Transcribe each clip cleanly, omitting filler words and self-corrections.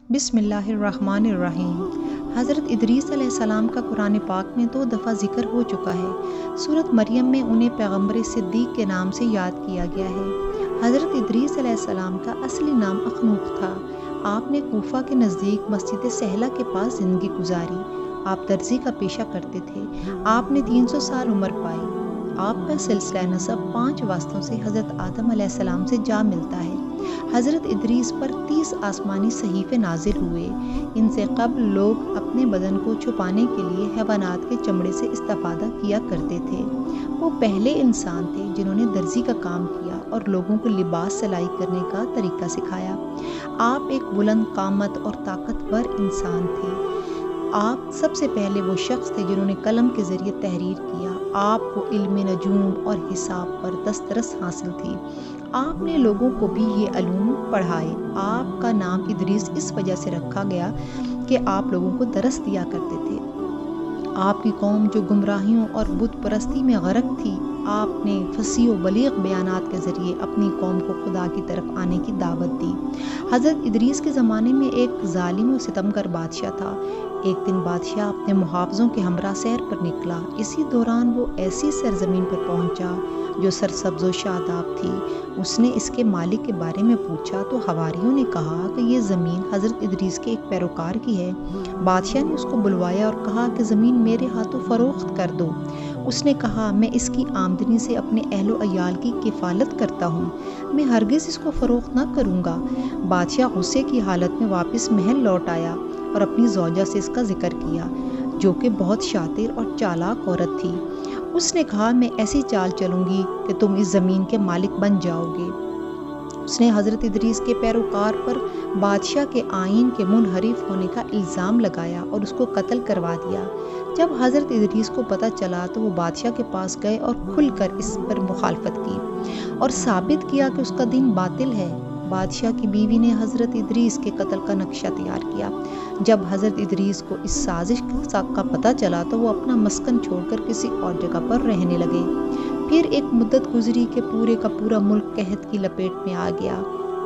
بسم اللہ الرحمن الرحیم۔ حضرت ادریس علیہ السلام کا قرآن پاک میں 2 دفعہ ذکر ہو چکا ہے۔ سورۃ مریم میں انہیں پیغمبر صدیق کے نام سے یاد کیا گیا ہے۔ حضرت ادریس علیہ السلام کا اصلی نام اخنوخ تھا۔ آپ نے کوفہ کے نزدیک مسجد سہلہ کے پاس زندگی گزاری۔ آپ درزی کا پیشہ کرتے تھے۔ آپ نے 300 سال عمر پائی۔ آپ کا سلسلہ نسب 5 واسطوں سے حضرت آدم علیہ السلام سے جا ملتا ہے۔ حضرت ادریس پر 30 آسمانی صحیفے نازل ہوئے۔ ان سے قبل لوگ اپنے بدن کو چھپانے کے لیے حیوانات کے چمڑے سے استفادہ کیا کرتے تھے۔ وہ پہلے انسان تھے جنہوں نے درزی کا کام کیا اور لوگوں کو لباس سلائی کرنے کا طریقہ سکھایا۔ آپ ایک بلند قامت اور طاقتور انسان تھے۔ آپ سب سے پہلے وہ شخص تھے جنہوں نے قلم کے ذریعے تحریر کیا۔ آپ کو علم نجوم اور حساب پر دسترس حاصل تھی۔ آپ نے لوگوں کو بھی یہ علوم پڑھائے۔ آپ کا نام ادریس اس وجہ سے رکھا گیا کہ آپ لوگوں کو درس دیا کرتے تھے۔ آپ کی قوم جو گمراہیوں اور بت پرستی میں غرق تھی، آپ نے فصیح و بلیغ بیانات کے ذریعے اپنی قوم کو خدا کی طرف آنے کی دعوت دی۔ حضرت ادریس کے زمانے میں ایک ظالم و ستمگر بادشاہ تھا۔ ایک دن بادشاہ اپنے محافظوں کے ہمراہ سیر پر نکلا۔ اسی دوران وہ ایسی سرزمین پر پہنچا جو سرسبز و شاداب تھی۔ اس نے اس کے مالک کے بارے میں پوچھا تو حواریوں نے کہا کہ یہ زمین حضرت ادریس کے ایک پیروکار کی ہے۔ بادشاہ نے اس کو بلوایا اور کہا کہ زمین میرے ہاتھوں فروخت کر دو۔ اس نے کہا میں اس کی آمدنی سے اپنے اہل و عیال کی کفالت کرتا ہوں، میں ہرگز اس کو فروخت نہ کروں گا۔ بادشاہ غصے کی حالت میں واپس محل لوٹ آیا اور اپنی زوجہ سے اس کا ذکر کیا، جو کہ بہت شاطر اور چالاک عورت تھی۔ اس نے کہا میں ایسی چال چلوں گی کہ تم اس زمین کے مالک بن جاؤ گے۔ اس نے حضرت ادریس کے پیروکار پر بادشاہ کے آئین کے منحرف ہونے کا الزام لگایا اور اس کو قتل کروا دیا۔ جب حضرت ادریس کو پتہ چلا تو وہ بادشاہ کے پاس گئے اور کھل کر اس پر مخالفت کی اور ثابت کیا کہ اس کا دین باطل ہے۔ بادشاہ کی بیوی نے حضرت ادریس کے قتل کا نقشہ تیار کیا۔ جب حضرت ادریس کو اس سازش کا پتہ چلا تو وہ اپنا مسکن چھوڑ کر کسی اور جگہ پر رہنے لگے۔ پھر ایک مدت گزری کہ پورے کا پورا ملک قحط کی لپیٹ میں آ گیا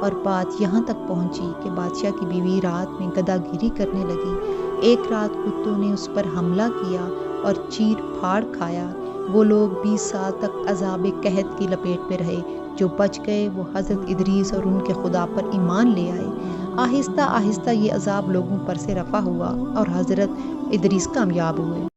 اور بات یہاں تک پہنچی کہ بادشاہ کی بیوی رات میں گدا گیری کرنے لگی۔ ایک رات کتوں نے اس پر حملہ کیا اور چیر پھاڑ کھایا۔ وہ لوگ 20 سال تک عذاب قحط کی لپیٹ میں رہے۔ جو بچ گئے وہ حضرت ادریس اور ان کے خدا پر ایمان لے آئے۔ آہستہ آہستہ یہ عذاب لوگوں پر سے رفع ہوا اور حضرت ادریس کامیاب ہوئے۔